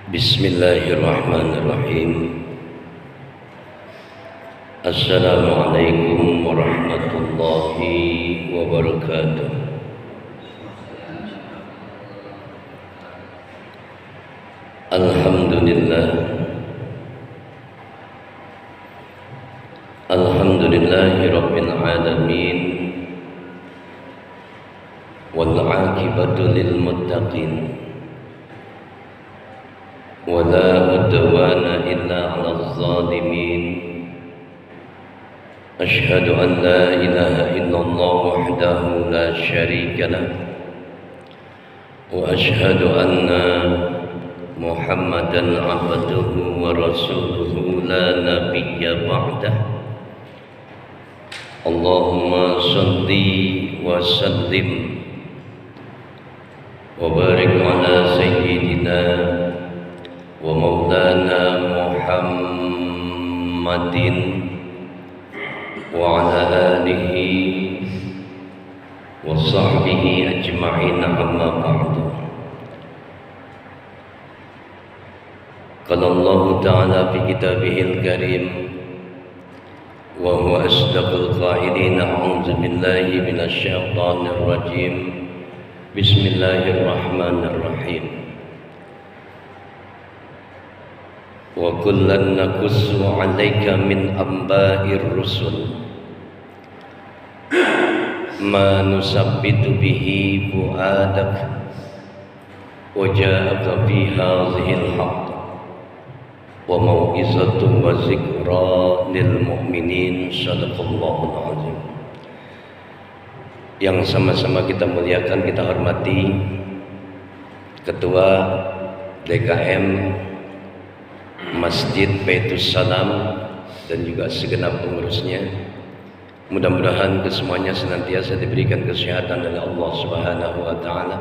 Bismillahirrahmanirrahim. Assalamualaikum warahmatullahi wabarakatuh. Alhamdulillah. Alhamdulillahi rabbil alamin. Wal 'aqibatu lil muttaqin. ولا عدوان إلا على الظالمين أشهد أن لا إله إلا الله وحده لا شريك له وأشهد أن محمدا عبده ورسوله لا نبي بعده اللهم صل وسلم وبارك على سيدنا ومولانا محمد وعلى آله وصحبه أجمعين أما بعد. قال الله تعالى في كتابه الكريم وهو أصدق القائلين أعوذ بالله من الشيطان الرجيم بسم الله الرحمن الرحيم وَكُلًّا نَقُصُّ عَلَيْكَ مِنْ أَنْبَاءِ الرُّسُلِ مَا نُثَبِّتُ بِهِ فُؤَادَكَ وَجَاءَكَ فِي هَذِهِ الْحَقُّ وَمَوْعِظَةٌ وَذِكْرَى لِلْمُؤْمِنِينَ صَدَقَ اللَّهُ الْعَظِيمُ. Yang sama-sama kita muliakan, kita hormati Ketua DKM Masjid Baitus Salam dan juga segenap pengurusnya. Mudah-mudahan kesemuanya senantiasa diberikan kesehatan oleh Allah Subhanahu wa taala.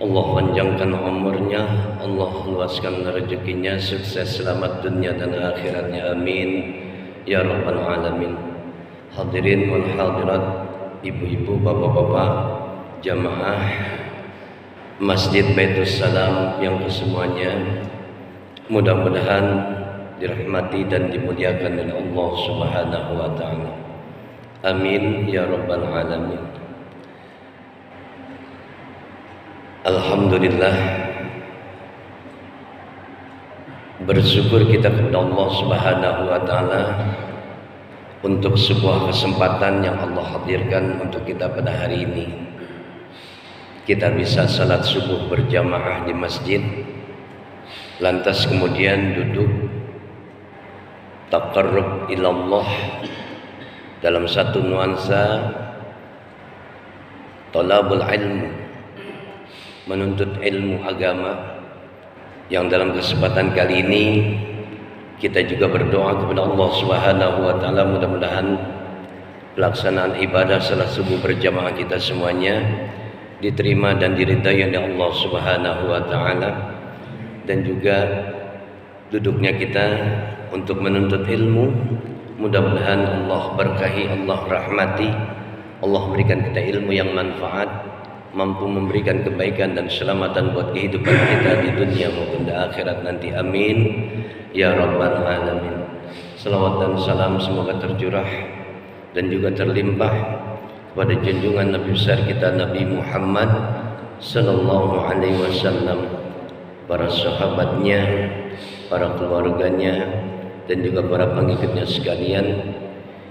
Allah panjangkan umurnya, Allah luaskan rezekinya, sukses selamat dunia dan akhiratnya. Amin ya rabbal alamin. Hadirin wal hadirat, ibu-ibu, bapak-bapak, jamaah Masjid Baitus Salam yang kesemuanya mudah-mudahan dirahmati dan dimuliakan oleh Allah Subhanahu wa taala. Amin ya rabbal alamin. Alhamdulillah, bersyukur kita kepada Allah Subhanahu wa taala untuk sebuah kesempatan yang Allah hadirkan untuk kita pada hari ini. Kita bisa salat subuh berjamaah di masjid, lantas kemudian duduk taqarrub ilallah dalam satu nuansa talabul ilmu, menuntut ilmu agama, yang dalam kesempatan kali ini kita juga berdoa kepada Allah Subhanahu wa taala mudah-mudahan pelaksanaan ibadah salat subuh berjamaah kita semuanya diterima dan diridai oleh Allah Subhanahu wa taala. Dan juga duduknya kita untuk menuntut ilmu, mudah-mudahan Allah berkahi, Allah rahmati, Allah berikan kita ilmu yang manfaat, mampu memberikan kebaikan dan keselamatan buat kehidupan kita di dunia maupun di akhirat nanti. Amin ya rabbal alamin. Salawat dan salam semoga tercurah dan juga terlimpah kepada junjungan Nabi besar kita Nabi Muhammad sallallahu alaihi wasallam, para sahabatnya, para keluarganya, dan juga para pengikutnya sekalian,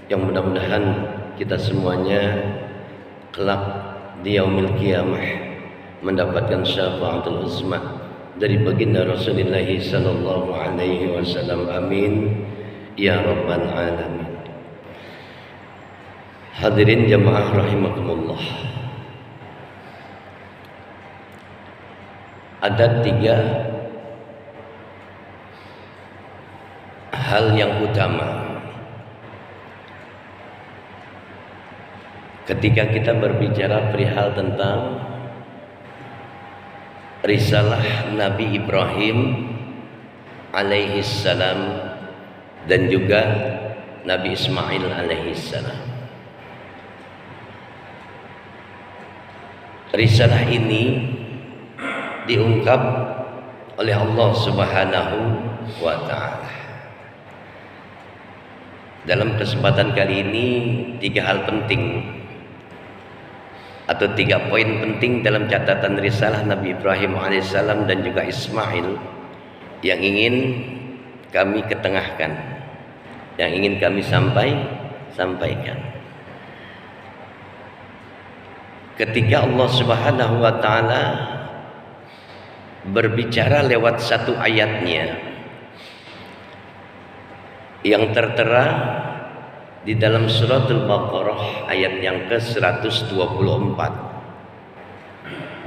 yang mudah-mudahan kita semuanya kelak di yaumil qiyamah mendapatkan syafaatul uzma dari baginda Rasulullah sallallahu alaihi wasallam. Amin ya rabbal alamin. Hadirin jamaah rahimakumullah, ada 3 hal yang utama ketika kita berbicara perihal tentang risalah Nabi Ibrahim alaihi salam dan juga Nabi Ismail alaihi salam. Risalah ini diungkap oleh Allah Subhanahu wa taala. Dalam kesempatan kali ini 3 hal penting atau 3 poin penting dalam catatan risalah Nabi Ibrahim alaihissalam dan juga Ismail yang ingin kami ketengahkan, yang ingin kami sampaikan. Ketika Allah Subhanahu wa taala berbicara lewat satu ayatnya yang tertera di dalam surat Al-Baqarah ayat yang ke-124.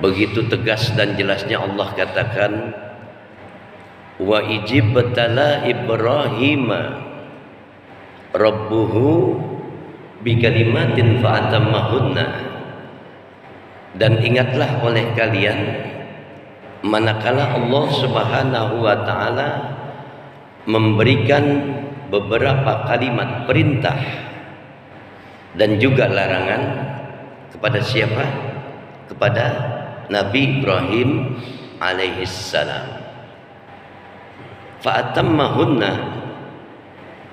Begitu tegas dan jelasnya Allah katakan, wa ijibtala Ibrahima rabbuhu bikalimatin fa'atammahunna. Dan ingatlah oleh kalian manakala Allah Subhanahu wa taala memberikan beberapa kalimat perintah dan juga larangan kepada siapa? Kepada Nabi Ibrahim alaihissalam. Fa'atammahunna,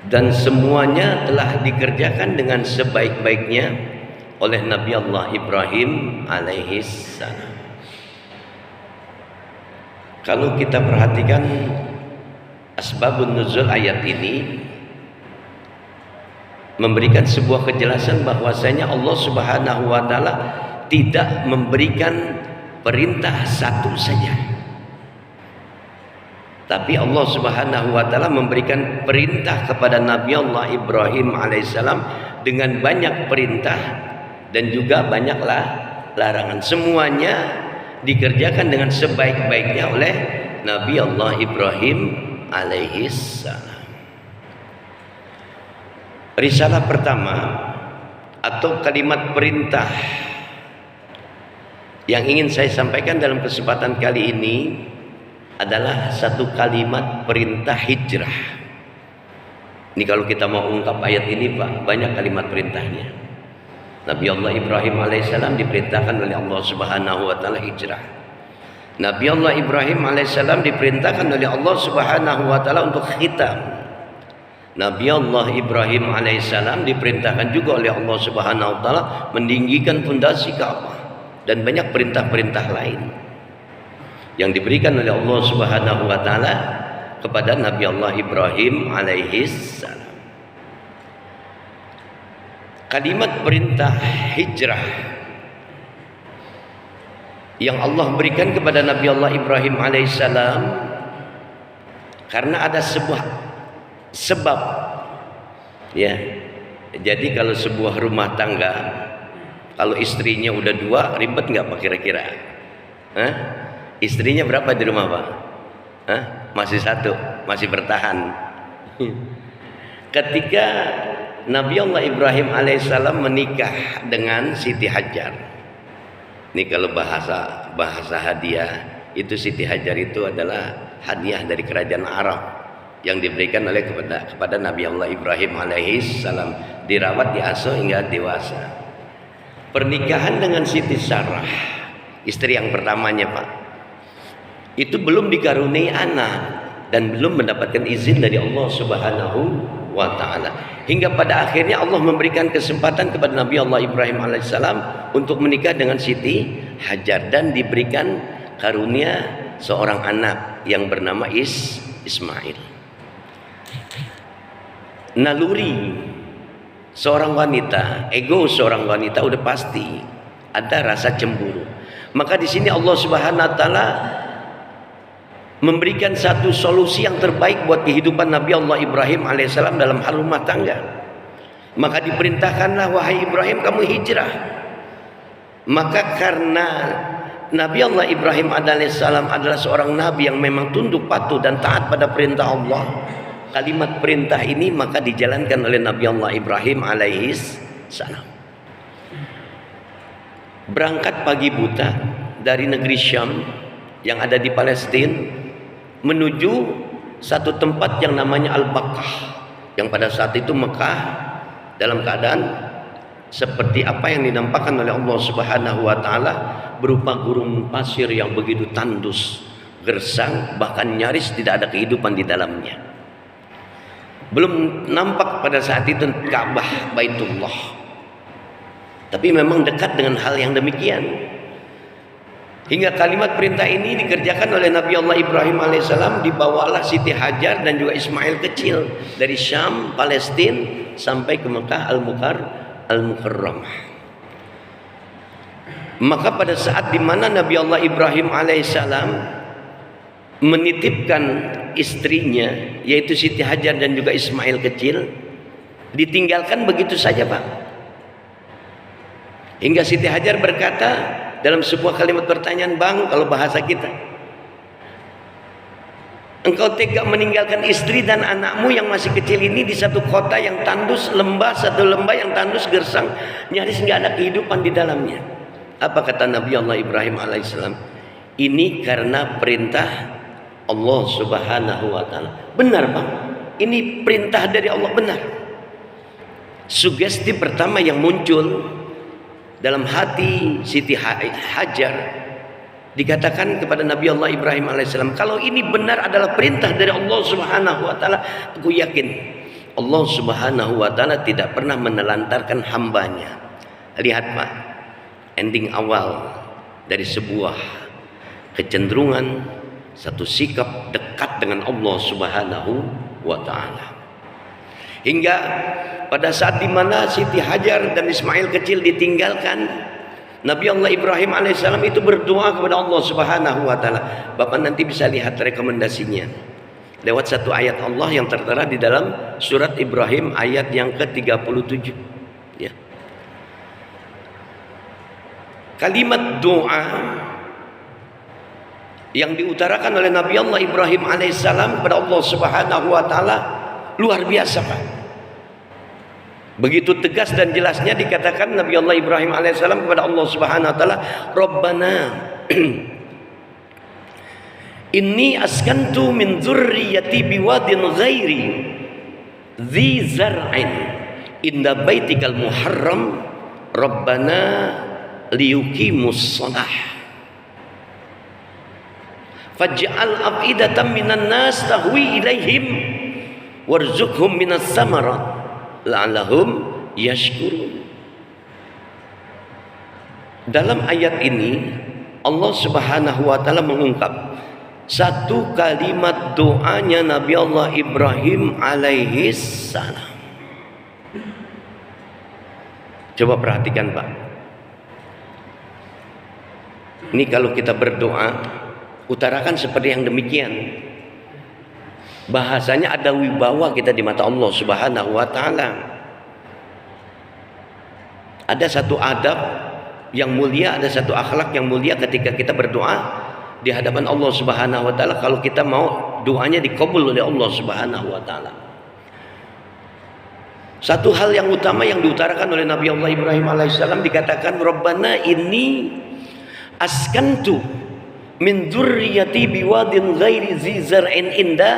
dan semuanya telah dikerjakan dengan sebaik-baiknya oleh Nabi Allah Ibrahim alaihissalam. Kalau kita perhatikan asbabun nuzul ayat ini memberikan sebuah kejelasan bahwasanya Allah Subhanahu wa taala tidak memberikan perintah satu saja, tapi Allah Subhanahu wa taala memberikan perintah kepada Nabi Allah Ibrahim alaihissalam dengan banyak perintah dan juga banyaklah larangan. Semuanya dikerjakan dengan sebaik-baiknya oleh Nabi Allah Ibrahim alaihissalam. Risalah pertama atau kalimat perintah yang ingin saya sampaikan dalam kesempatan kali ini adalah satu kalimat perintah hijrah. Ini kalau kita mau ungkap ayat ini Pak, banyak kalimat perintahnya. Nabi Allah Ibrahim alaihissalam diperintahkan oleh Allah Subhanahu wa taala hijrah. Nabi Allah Ibrahim alaihissalam diperintahkan oleh Allah Subhanahu wa taala untuk khitam. Nabi Allah Ibrahim alaihissalam diperintahkan juga oleh Allah Subhanahu wa taala meninggikan pondasi Ka'bah dan banyak perintah-perintah lain yang diberikan oleh Allah Subhanahu wa taala kepada Nabi Allah Ibrahim alaihissalam. Kalimat perintah hijrah yang Allah berikan kepada Nabi Allah Ibrahim alaihissalam karena ada sebuah sebab, ya. Jadi kalau sebuah rumah tangga, kalau istrinya udah 2, ribet nggak Pak kira-kira? Istrinya berapa di rumah Pak? Masih 1, masih bertahan. Ketika Nabi Allah Ibrahim alaihissalam menikah dengan Siti Hajar, ini kalau bahasa hadiah itu, Siti Hajar itu adalah hadiah dari kerajaan Arab yang diberikan oleh kepada Nabi Allah Ibrahim alaihissalam, dirawat, diasuh hingga dewasa. Pernikahan dengan Siti Sarah, istri yang pertamanya Pak, itu belum dikaruniai anak dan belum mendapatkan izin dari Allah Subhanahu wa taala, hingga pada akhirnya Allah memberikan kesempatan kepada Nabi Allah Ibrahim alaihissalam untuk menikah dengan Siti Hajar dan diberikan karunia seorang anak yang bernama Ismail. Naluri seorang wanita, ego seorang wanita udah pasti ada rasa cemburu. Maka di sini Allah Subhanahu wa taala memberikan satu solusi yang terbaik buat kehidupan Nabi Allah Ibrahim alaihissalam dalam hal rumah tangga. Maka diperintahkanlah, wahai Ibrahim, kamu hijrah. Maka karena Nabi Allah Ibrahim alaihissalam adalah seorang nabi yang memang tunduk patuh dan taat pada perintah Allah, kalimat perintah ini maka dijalankan oleh Nabi Allah Ibrahim alaihissalam. Berangkat pagi buta dari negeri Syam yang ada di Palestina menuju satu tempat yang namanya Al-Baqqah, yang pada saat itu Mekah dalam keadaan seperti apa yang dinampakkan oleh Allah Subhanahu wa taala, berupa gurun pasir yang begitu tandus, gersang, bahkan nyaris tidak ada kehidupan di dalamnya. Belum nampak pada saat itu Ka'bah Baitullah, tapi memang dekat dengan hal yang demikian. Hingga kalimat perintah ini dikerjakan oleh Nabi Allah Ibrahim alaihissalam. Dibawalah Siti Hajar dan juga Ismail kecil dari Syam, Palestina sampai ke Mekah Al-Mukarramah. Maka pada saat dimana Nabi Allah Ibrahim alaihissalam menitipkan istrinya, yaitu Siti Hajar dan juga Ismail kecil, ditinggalkan begitu saja, Pak. Hingga Siti Hajar berkata dalam sebuah kalimat pertanyaan, "Bang, kalau bahasa kita, engkau tega meninggalkan istri dan anakmu yang masih kecil ini di satu kota yang tandus lembah, satu lembah yang tandus gersang, nyaris nggak ada kehidupan di dalamnya." Apa kata Nabi Allah Ibrahim alaihissalam? Ini karena perintah Allah Subhanahu wa taala. Benar, Bang. Ini perintah dari Allah, benar. Sugesti pertama yang muncul dalam hati Siti Hajar, dikatakan kepada Nabi Allah Ibrahim alaihissalam, kalau ini benar adalah perintah dari Allah Subhanahu wa taala, aku yakin Allah Subhanahu wa taala tidak pernah menelantarkan hambanya. Lihat, Pak, ending awal dari sebuah kecenderungan, satu sikap dekat dengan Allah Subhanahu wa taala. Hingga pada saat dimana Siti Hajar dan Ismail kecil ditinggalkan, Nabi Allah Ibrahim alaihissalam itu berdoa kepada Allah Subhanahu wa taala. Bapak nanti bisa lihat rekomendasinya lewat satu ayat Allah yang tertera di dalam surat Ibrahim ayat yang ke-37, ya. Kalimat doa yang diutarakan oleh Nabi Allah Ibrahim alaihissalam kepada Allah Subhanahu wa taala luar biasa, Pak. Begitu tegas dan jelasnya dikatakan Nabi Allah Ibrahim alaihissalam kepada Allah Subhanahu wa taala, "Rabbana inni askantu min dzurriyyati biwadin ghairi dzi zar'in inda baitikal muharram Rabbana liyuqimus shalah faj'al af'idatan minan nas tahwi ilaihim warzuqhum minas samarat la'allahum yashkurun." Dalam ayat ini Allah Subhanahu wa taala mengungkap satu kalimat doanya Nabi Allah Ibrahim alaihi salam. Coba perhatikan, Pak. Ini kalau kita berdoa, utarakan seperti yang demikian. Bahasanya ada wibawa kita di mata Allah Subhanahu wa taala. Ada satu adab yang mulia, ada satu akhlak yang mulia ketika kita berdoa di hadapan Allah Subhanahu wa taala, kalau kita mau doanya dikabul oleh Allah Subhanahu wa taala. Satu hal yang utama yang diutarakan oleh Nabi Allah Ibrahim alaihissalam dikatakan, "Rabbana inni askantu min dzurriyyati biwadin ghairi dzi zar'in inda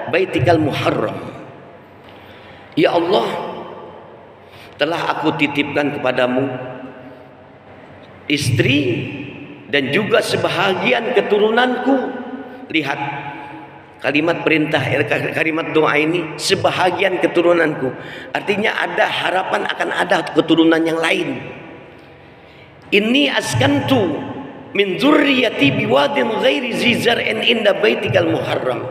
baitikal muharram." Ya Allah, telah aku titipkan kepadamu istri dan juga sebahagian keturunanku. Lihat kalimat perintah, kalimat doa ini, sebahagian keturunanku. Artinya ada harapan akan ada keturunan yang lain. Ini askantu min dzurriyyati biwadin ghairi dzi zar'in inda baitikal muharram.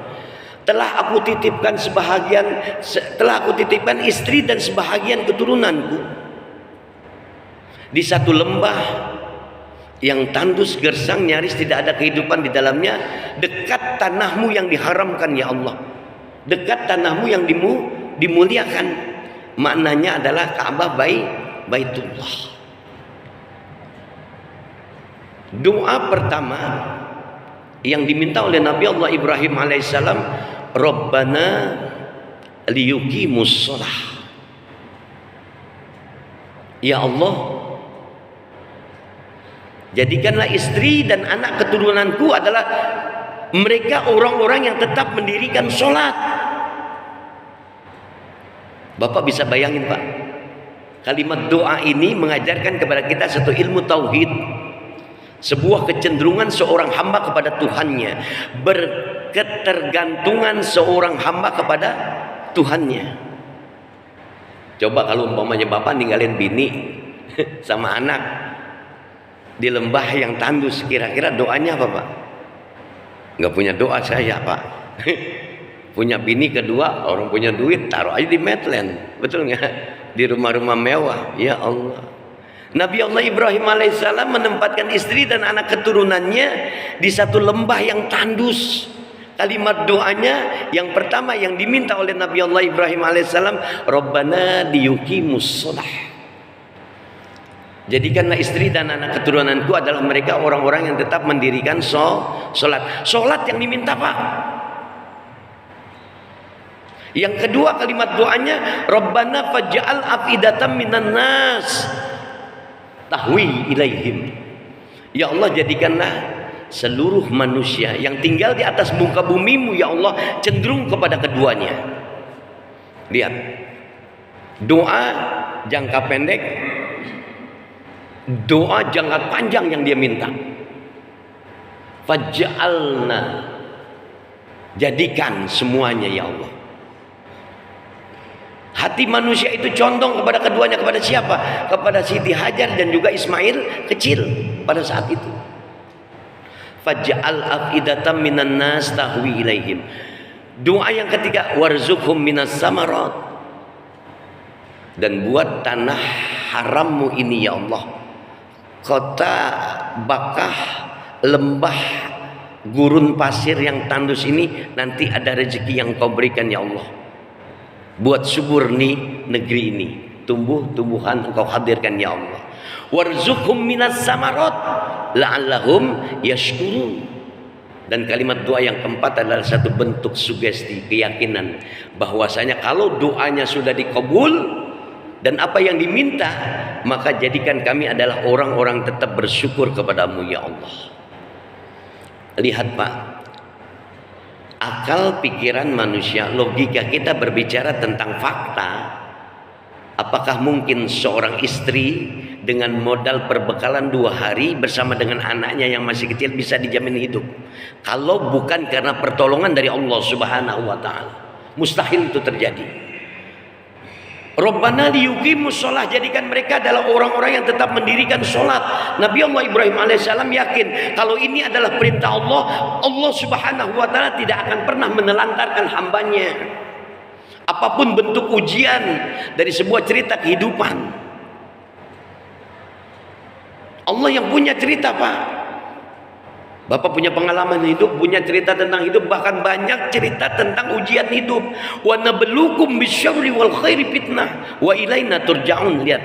Telah aku titipkan istri dan sebahagian keturunanku di satu lembah yang tandus gersang, nyaris tidak ada kehidupan di dalamnya, dekat tanahmu yang diharamkan, ya Allah, dekat tanahmu yang dimuliakan. Maknanya adalah Ka'bah Baitullah. Doa pertama yang diminta oleh Nabi Allah Ibrahim alaihissalam, Rabbana liyuqimus shalah. Ya Allah, jadikanlah istri dan anak keturunanku adalah mereka orang-orang yang tetap mendirikan sholat. Bapak bisa bayangin, Pak, kalimat doa ini mengajarkan kepada kita satu ilmu tauhid. sebuah kecenderungan seorang hamba kepada Tuhannya, berketergantungan seorang hamba kepada Tuhannya. Coba kalau umpamanya bapak ninggalin bini sama anak di lembah yang tandus, kira-kira doanya apa pak? Nggak punya doa saya pak. Punya bini kedua, orang punya duit, taruh aja di Medland, betul nggak? Di rumah-rumah mewah, ya Allah. Nabi Allah Ibrahim alaihissalam menempatkan istri dan anak keturunannya di satu lembah yang tandus. Kalimat doanya yang pertama yang diminta oleh Nabi Allah Ibrahim alaihissalam, Rabbana liyuqimus shalah. Jadikanlah istri dan anak keturunanku adalah mereka orang-orang yang tetap mendirikan sholat. Sholat yang diminta pak. Yang kedua kalimat doanya, Rabbana faj'al afidatan minan nas tahwi ilaihim. Ya Allah, jadikanlah seluruh manusia yang tinggal di atas muka bumimu ya Allah cenderung kepada keduanya. Lihat, doa jangka pendek, doa jangka panjang yang dia minta. Faj'alna, jadikan semuanya ya Allah. Hati manusia itu condong kepada keduanya, kepada siapa? Kepada Siti Hajar dan juga Ismail kecil pada saat itu. Faj'al afidatan minan nas tahwi ilaihim. Doa yang ketiga, warzuqhum minas samarat. Dan buat tanah harammu ini ya Allah, kota Bakah, lembah gurun pasir yang tandus ini, nanti ada rezeki yang kau berikan ya Allah. Buat subur nih negeri ini, tumbuh-tumbuhan engkau hadirkan ya Allah. Warzuqhum minas samarat la'allahum yashkurun. Dan kalimat doa yang keempat adalah satu bentuk sugesti, keyakinan bahwasanya kalau doanya sudah dikabul dan apa yang diminta, maka jadikan kami adalah orang-orang tetap bersyukur kepadamu ya Allah. Lihat pak, akal pikiran manusia, logika kita berbicara tentang fakta. Apakah mungkin seorang istri dengan modal perbekalan 2 hari bersama dengan anaknya yang masih kecil bisa dijamin hidup? Kalau bukan karena pertolongan dari Allah Subhanahu wa ta'ala, mustahil itu terjadi. Rabbana liyuqimus shalah, jadikan mereka adalah orang-orang yang tetap mendirikan sholat. Nabi Allah Ibrahim alaihissalam yakin kalau ini adalah perintah Allah, Allah Subhanahu wa ta'ala tidak akan pernah menelantarkan hambanya. Apapun bentuk ujian dari sebuah cerita kehidupan, Allah yang punya cerita pak. Bapak punya pengalaman hidup, punya cerita tentang hidup, bahkan banyak cerita tentang ujian hidup. Wa nabluukum bisyarri wal khairi fitnah wa ilaina turja'un. Lihat,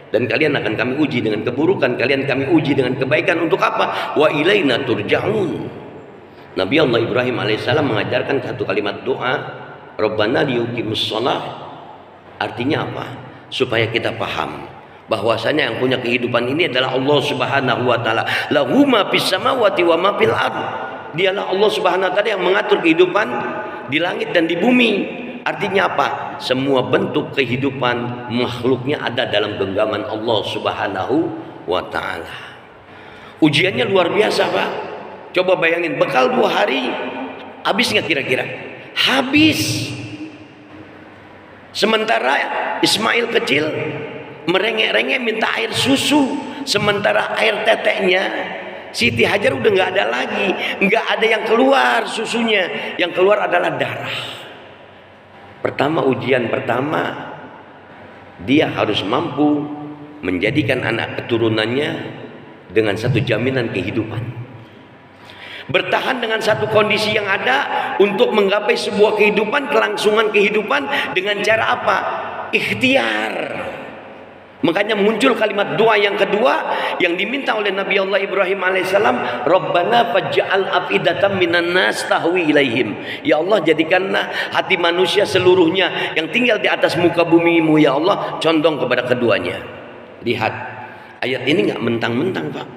dan kalian akan kami uji dengan keburukan, kalian kami uji dengan kebaikan. Untuk apa? Wa ilaina turja'un. Nabi Allah Ibrahim alaihissalam mengajarkan satu kalimat doa, Rabbana liyuqimus shalah. Artinya apa? Supaya kita paham bahwasanya yang punya kehidupan ini adalah Allah Subhanahu wa ta'ala. Lahu ma fis samawati wa ma fil ard. Dialah Allah Subhanahu wa ta'ala yang mengatur kehidupan di langit dan di bumi. Artinya apa? Semua bentuk kehidupan makhluknya ada dalam genggaman Allah Subhanahu wa ta'ala. Ujiannya luar biasa pak. Coba bayangin, bekal 2 hari habis nggak kira-kira? Habis. Sementara Ismail kecil merengek-rengek minta air susu, sementara air teteknya Siti Hajar udah nggak ada lagi, nggak ada yang keluar susunya, yang keluar adalah darah. Pertama, ujian pertama, dia harus mampu menjadikan anak keturunannya dengan satu jaminan kehidupan. Bertahan dengan satu kondisi yang ada untuk menggapai sebuah kehidupan, kelangsungan kehidupan dengan cara apa? Ikhtiar. Makanya muncul kalimat doa yang kedua yang diminta oleh Nabi Allah Ibrahim alaihissalam, Rabbana faj'al afidatan minan nas tahwi ilaihim. Ya Allah, jadikanlah hati manusia seluruhnya yang tinggal di atas muka bumimu ya Allah condong kepada keduanya. Lihat, ayat ini nggak mentang-mentang pak,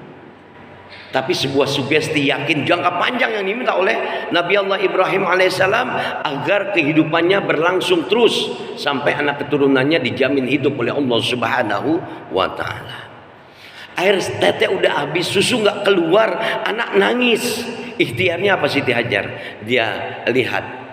tapi sebuah sugesti yakin jangka panjang yang diminta oleh Nabi Allah Ibrahim alaihissalam agar kehidupannya berlangsung terus sampai anak keturunannya dijamin hidup oleh Allah Subhanahu wa ta'ala. air tete udah habis, susu nggak keluar, anak nangis. Ikhtiarnya apa Siti Hajar? Dia lihat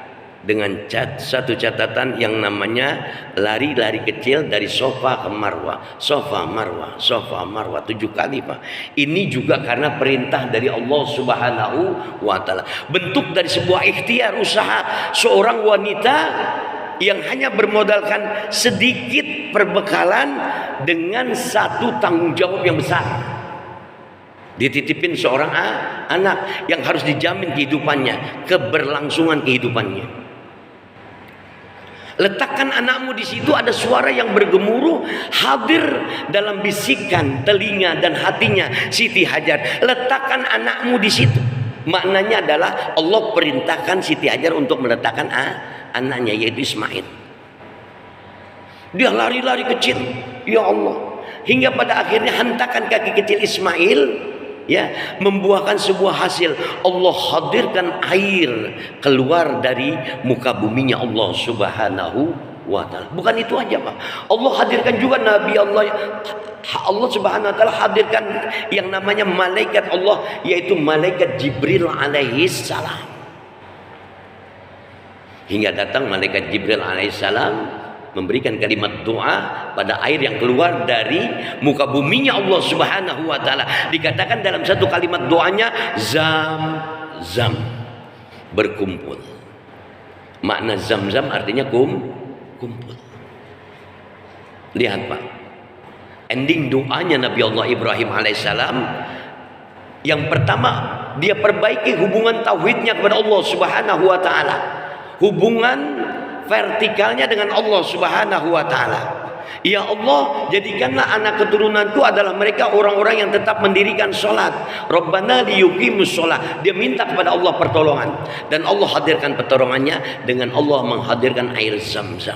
dengan satu catatan yang namanya lari-lari kecil dari sofa ke marwah, sofa marwah, sofa marwah 7 kali Pak. Ini juga karena perintah dari Allah Subhanahu wa Ta'ala. Bentuk dari sebuah ikhtiar usaha seorang wanita yang hanya bermodalkan sedikit perbekalan dengan satu tanggung jawab yang besar. Dititipin seorang anak yang harus dijamin kehidupannya, keberlangsungan kehidupannya. Letakkan anakmu di situ, ada suara yang bergemuruh hadir dalam bisikan telinga dan hatinya Siti Hajar. Letakkan anakmu di situ. Maknanya adalah Allah perintahkan Siti Hajar untuk meletakkan anaknya, yaitu Ismail. Dia lari-lari kecil, ya Allah, hingga pada akhirnya hentakan kaki kecil Ismail, ya, membuahkan sebuah hasil. Allah hadirkan air keluar dari muka buminya Allah Subhanahu wa Ta'ala. Bukan itu aja Pak, Allah hadirkan juga Nabi Allah Subhanahu wa Ta'ala hadirkan yang namanya malaikat Allah, yaitu malaikat Jibril alaihi salam. Hingga datang malaikat Jibril alaihi salam memberikan kalimat doa pada air yang keluar dari muka buminya Allah Subhanahu wa Ta'ala. Dikatakan dalam satu kalimat doanya, zam-zam, berkumpul. Makna zam-zam artinya kumpul. Lihat Pak, ending doanya Nabi Allah Ibrahim alaihissalam, yang pertama dia perbaiki hubungan tauhidnya kepada Allah Subhanahu wa Ta'ala, hubungan vertikalnya dengan Allah Subhanahu wa Ta'ala. Ya Allah, jadikanlah anak keturunanku adalah mereka orang-orang yang tetap mendirikan sholat. Rabbana liyuqimus sholat. Dia minta kepada Allah pertolongan, dan Allah hadirkan pertolongannya dengan Allah menghadirkan air zam-zam.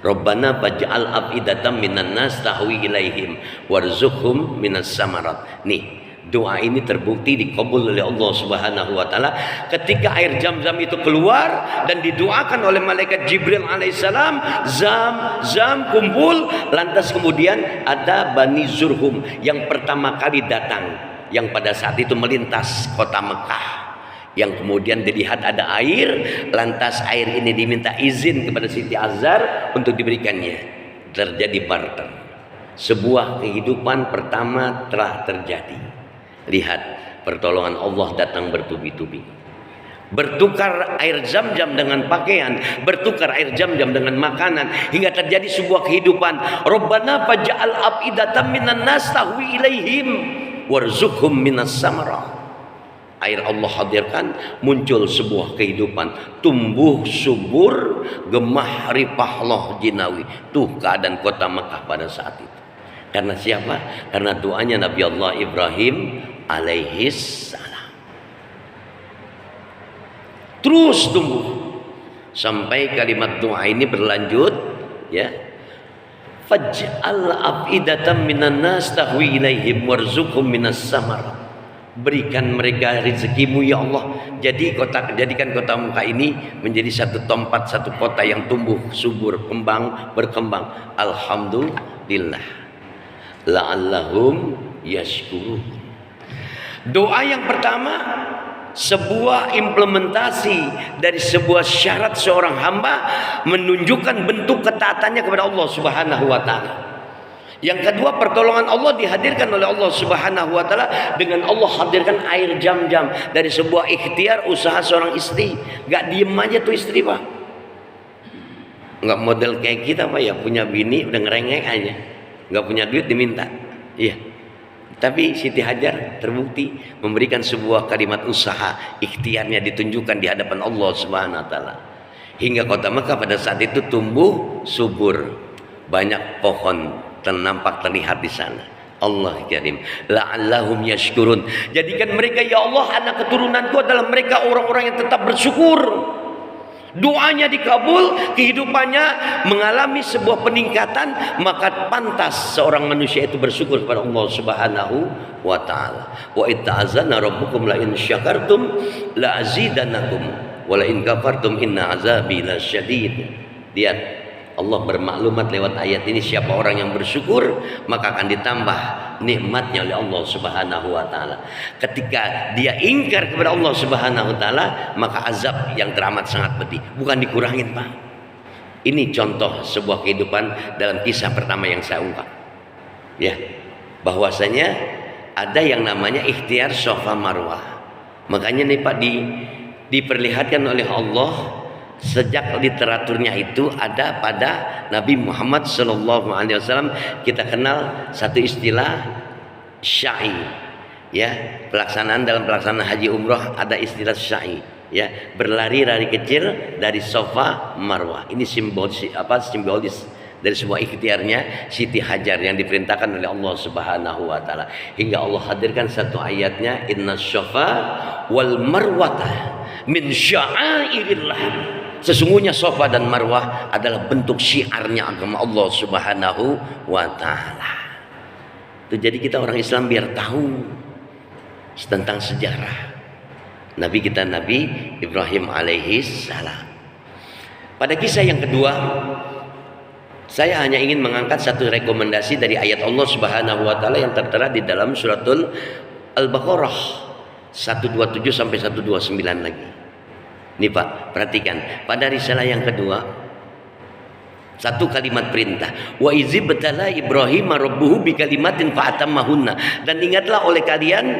Rabbana faj'al afidatan minan nas tahwi ilaihim warzuqhum minas samarat. Nih, doa ini terbukti dikabul oleh Allah Subhanahu wa Ta'ala ketika air zam-zam itu keluar dan didoakan oleh malaikat Jibril alaihissalam, zam-zam kumpul. Lantas kemudian ada Bani Zurhum yang pertama kali datang, yang pada saat itu melintas kota Mekah, yang kemudian dilihat ada air. Lantas air ini diminta izin kepada Siti Azhar untuk diberikannya. Terjadi barter. Sebuah kehidupan pertama telah terjadi. Lihat, pertolongan Allah datang bertubi-tubi. Bertukar air zam-zam dengan pakaian, bertukar air zam-zam dengan makanan, hingga terjadi sebuah kehidupan. Rabbana faj'al afidatan minan nas tahwi ilaihim warzuqhum minas samarat. Air Allah hadirkan, muncul sebuah kehidupan, tumbuh subur, gemah ripahloh jinawi. Tuh keadaan kota Mekah pada saat itu. Karena siapa? Karena doanya Nabi Allah Ibrahim alaihi salam. Terus tumbuh sampai kalimat doa ini berlanjut, ya. Faj'al afidatan minan nas tahwi ilaihim warzuqhum minas samarat. Berikan mereka rezekimu ya Allah. Jadikan kota Mekah ini menjadi satu tempat, satu kota yang tumbuh subur, berkembang. Alhamdulillah. La'allahum yashkurun. Doa yang pertama, sebuah implementasi dari sebuah syarat seorang hamba menunjukkan bentuk ketaatannya kepada Allah Subhanahu wa Ta'ala. Yang kedua, pertolongan Allah dihadirkan oleh Allah Subhanahu wa Ta'ala dengan Allah hadirkan air zam-zam dari sebuah ikhtiar usaha seorang istri. Gak diem aja tuh istri Pak, gak model kayak kita Pak ya, punya bini udah ngerengek aja, gak punya duit diminta. Iya, tapi Siti Hajar terbukti memberikan sebuah kalimat usaha, ikhtiarnya ditunjukkan di hadapan Allah Subhanahu wa Ta'ala, hingga kota Mekah pada saat itu tumbuh subur, banyak pohon nampak terlihat di sana. Allah karim, la'allahum yashkurun. Jadikan mereka ya Allah, anak keturunanku adalah mereka orang-orang yang tetap bersyukur. Doanya dikabul, kehidupannya mengalami sebuah peningkatan, maka pantas seorang manusia itu bersyukur kepada Allah Subhanahu wa Ta'ala. Wa itta'azana rabbukum la in syakartum la azidanakum wa la in kafartum inna azabi lasyadid. Lihat, Allah bermaklumat lewat ayat ini, siapa orang yang bersyukur maka akan ditambah nikmatnya oleh Allah Subhanahu wa taala. Ketika dia ingkar kepada Allah Subhanahu wa taala, maka azab yang teramat sangat pedih, bukan dikurangin, Pak. Ini contoh sebuah kehidupan dalam kisah pertama yang saya ungkap. Ya, bahwasanya ada yang namanya ikhtiar Safa Marwah. Makanya nih Pak, diperlihatkan oleh Allah sejak literaturnya itu ada pada Nabi Muhammad SAW. Kita kenal satu istilah sya'i, ya, dalam pelaksanaan haji umroh ada istilah sya'i, ya, berlari kecil dari Safa Marwah. Ini simbolis dari sebuah ikhtiarnya Siti Hajar yang diperintahkan oleh Allah Subhanahu wa taala, hingga Allah hadirkan satu ayatnya, inna syafa wal marwata min sya'airillah. Sesungguhnya Safa dan Marwah adalah bentuk syiarnya agama Allah Subhanahu wa taala. Jadi kita orang Islam biar tahu tentang sejarah Nabi kita, Nabi Ibrahim alaihi salam. Pada kisah yang kedua, saya hanya ingin mengangkat satu rekomendasi dari ayat Allah Subhanahu wa taala yang tertera di dalam suratul Al-Baqarah 127 sampai 129 lagi. Nih Pak, perhatikan pada risalah yang kedua, satu kalimat perintah, wa izib betala Ibrahim rabbuhu bi kalimatin fa'atammahunna. Dan ingatlah oleh kalian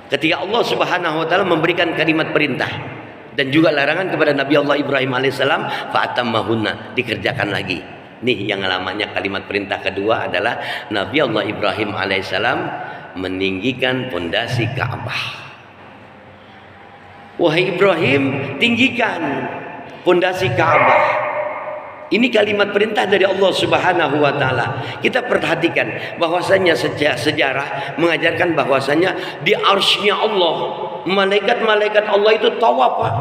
ketika Allah Subhanahu wa taala memberikan kalimat perintah dan juga larangan kepada Nabi Allah Ibrahim alaihissalam, fa'atammahunna, dikerjakan lagi. Nih yang namanya kalimat perintah kedua adalah Nabi Allah Ibrahim alaihissalam meninggikan pondasi Ka'bah. Wahai Ibrahim, tinggikan pondasi Ka'bah. Ini kalimat perintah dari Allah Subhanahu wa taala. Kita perhatikan bahwasanya sejarah mengajarkan bahwasanya di arsy-Nya Allah, malaikat-malaikat Allah itu tawaf, Pak.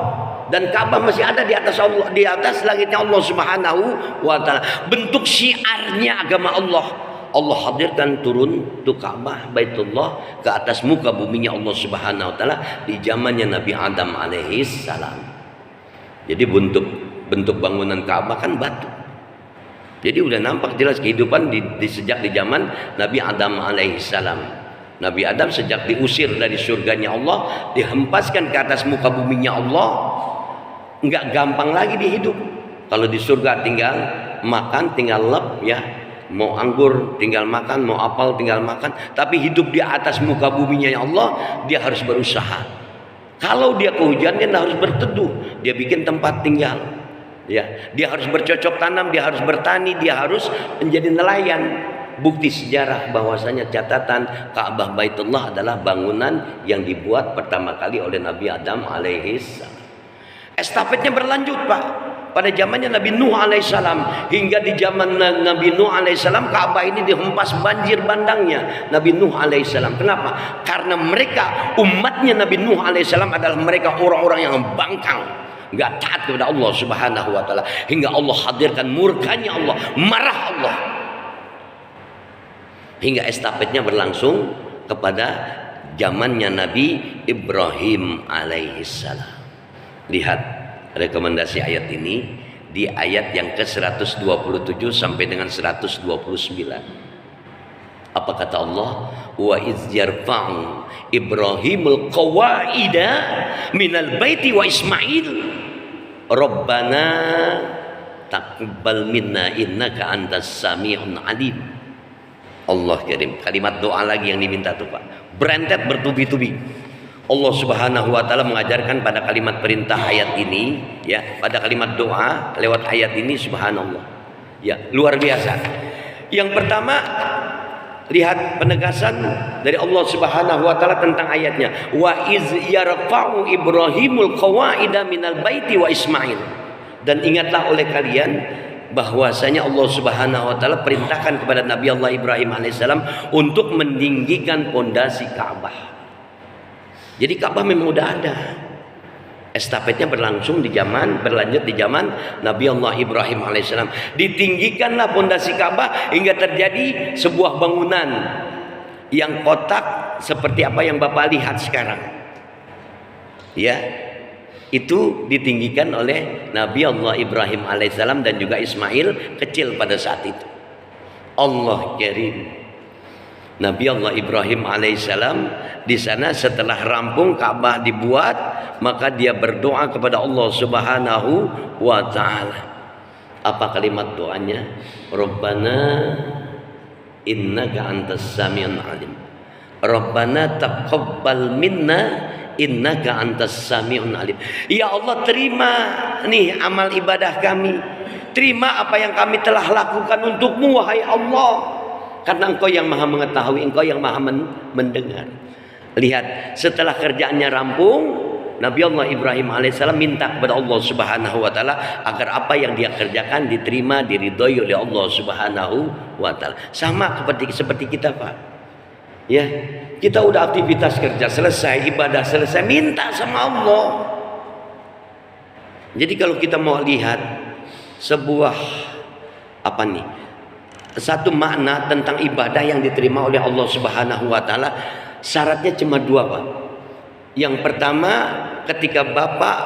Dan Ka'bah masih ada di atas Allah, di atas langitnya Allah Subhanahu wa taala. Bentuk syiarnya agama Allah. Allah hadirkan turun tuh Ka'bah Baitullah ke atas muka buminya Allah Subhanahu wa taala di zamannya Nabi Adam alaihi salam. Jadi bentuk bangunan Ka'bah kan batu. Jadi udah nampak jelas kehidupan sejak di zaman Nabi Adam alaihi salam. Nabi Adam sejak diusir dari surganya Allah, dihempaskan ke atas muka buminya Allah, nggak gampang lagi dihidup. Kalau di surga tinggal makan, tinggal lep, ya. Mau anggur tinggal makan, mau apel tinggal makan. Tapi hidup di atas muka buminya ya Allah, dia harus berusaha. Kalau dia kehujanan, dia harus berteduh, dia bikin tempat tinggal, ya. Dia harus bercocok tanam, dia harus bertani, dia harus menjadi nelayan. Bukti sejarah bahwasanya catatan Ka'bah Baitullah adalah bangunan yang dibuat pertama kali oleh Nabi Adam alaihissalam. Estafetnya berlanjut, Pak. Pada zamannya Nabi Nuh alaihissalam, hingga di zaman Nabi Nuh alaihissalam Ka'bah ini dihempas banjir bandangnya Nabi Nuh alaihissalam. Kenapa? Karena mereka umatnya Nabi Nuh alaihissalam adalah mereka orang-orang yang bangkang, nggak taat kepada Allah Subhanahu wa taala, hingga Allah hadirkan murkanya Allah, marah Allah, hingga estafetnya berlangsung kepada zamannya Nabi Ibrahim alaihissalam. Lihat rekomendasi ayat ini di ayat yang ke-127 sampai dengan 129. Apa kata Allah? Wa iz yarfa'u Ibrahimul qawaida minal baiti wa Ismail Rabbana taqabbal minna innaka antas sami'un alim. Allah kirim kalimat doa lagi yang diminta tuh Pak, berentet bertubi-tubi. Allah Subhanahu wa taala mengajarkan pada kalimat perintah ayat ini, ya, pada kalimat doa lewat ayat ini, subhanallah. Ya, luar biasa. Yang pertama, lihat penegasan dari Allah Subhanahu wa taala tentang ayatnya. Wa iz yarfa'u Ibrahimul qawaida minal baiti wa Ismail. Dan ingatlah oleh kalian bahwasanya Allah Subhanahu wa taala perintahkan kepada Nabi Allah Ibrahim alaihissalam untuk meninggikan pondasi Ka'bah. Jadi Ka'bah memang udah ada. Estafetnya berlanjut di zaman Nabi Allah Ibrahim alaihissalam. Ditinggikanlah pondasi Ka'bah hingga terjadi sebuah bangunan yang kotak seperti apa yang Bapak lihat sekarang. Ya. Itu ditinggikan oleh Nabi Allah Ibrahim alaihissalam dan juga Ismail kecil pada saat itu. Allah Karim. Nabi Allah Ibrahim alaihissalam di sana setelah rampung Ka'bah dibuat, maka dia berdoa kepada Allah Subhanahu wa taala. Apa kalimat doanya? Rabbana innaka antas samiul alim. Rabbana taqabbal minna innaka antas samiul alim. Ya Allah, terima nih amal ibadah kami. Terima apa yang kami telah lakukan untukmu wahai Allah. Karena Engkau yang maha mengetahui, Engkau yang maha mendengar. Lihat, setelah kerjaannya rampung, Nabi Allah Ibrahim alaihissalam minta kepada Allah Subhanahu wa taala agar apa yang dia kerjakan diterima, diridhoi oleh Allah Subhanahu wa taala. Sama seperti kita, Pak. Ya, kita udah aktivitas kerja selesai, ibadah selesai, minta sama Allah. Jadi kalau kita mau lihat sebuah satu makna tentang ibadah yang diterima oleh Allah Subhanahu wa taala, syaratnya cuma dua, Pak. Yang pertama, ketika Bapak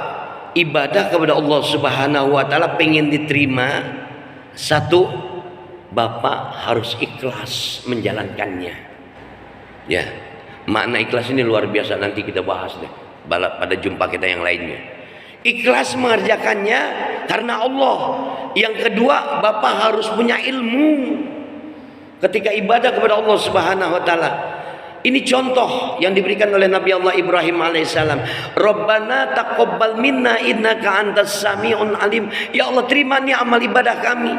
ibadah kepada Allah Subhanahu wa taala pengen diterima, satu, Bapak harus ikhlas menjalankannya. Ya, makna ikhlas ini luar biasa, nanti kita bahas deh pada jumpa kita yang lainnya. Ikhlas mengerjakannya karena Allah. Yang kedua, Bapak harus punya ilmu ketika ibadah kepada Allah Subhanahu wa taala. Ini contoh yang diberikan oleh Nabi Allah Ibrahim alaihissalam. Rabbana taqabbal minna innaka antas samiul alim. Ya Allah, terima nih amal ibadah kami.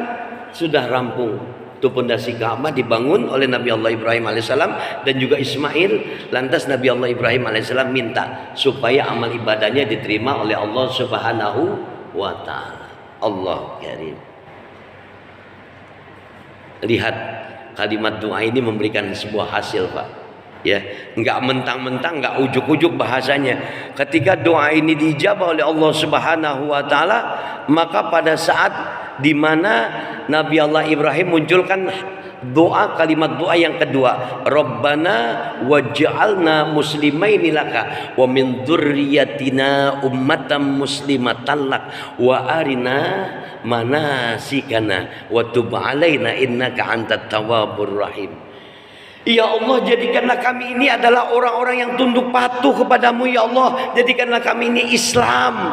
Sudah rampung. Itu pondasi Ka'bah dibangun oleh Nabi Allah Ibrahim alaihissalam dan juga Ismail. Lantas Nabi Allah Ibrahim alaihissalam minta supaya amal ibadahnya diterima oleh Allah Subhanahu wa taala. Allah Karim. Lihat, kalimat doa ini memberikan sebuah hasil, Pak. Ya, enggak mentang-mentang, enggak ujuk-ujuk bahasanya. Ketika doa ini dijabah oleh Allah Subhanahu wa taala, maka pada saat di mana Nabi Allah Ibrahim munculkan doa, kalimat doa yang kedua, Rabbana waj'alna muslimaini laka wa min dzurriyyatina ummatan muslimatan lak wa arina manasikana wa tub alaina innaka antat tawwabur rahim. Ya Allah, jadikanlah kami ini adalah orang-orang yang tunduk patuh kepadamu ya Allah. Jadikanlah kami ini Islam,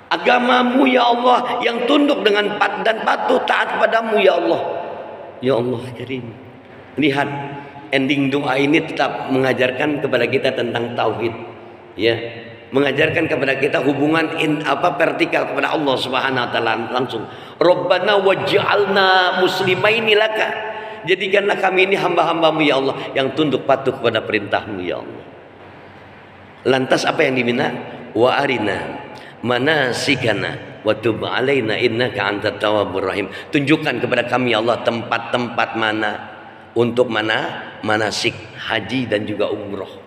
agamamu ya Allah, yang tunduk dan patuh taat kepadamu ya Allah. Ya Allah Karim. Lihat, ending doa ini tetap mengajarkan kepada kita tentang tauhid. Ya, mengajarkan kepada kita hubungan vertikal kepada Allah Subhanahu wa taala langsung. Rabbana waj'alna muslimaini laka. Jadikanlah kami ini hamba-hambamu ya Allah yang tunduk patuh kepada perintahmu ya Allah. Lantas apa yang diminta? Wa arina manasikana wa tub alaina innaka antat tawwabur rahim. Tunjukkan kepada kami ya Allah tempat-tempat mana untuk manasik haji dan juga umroh.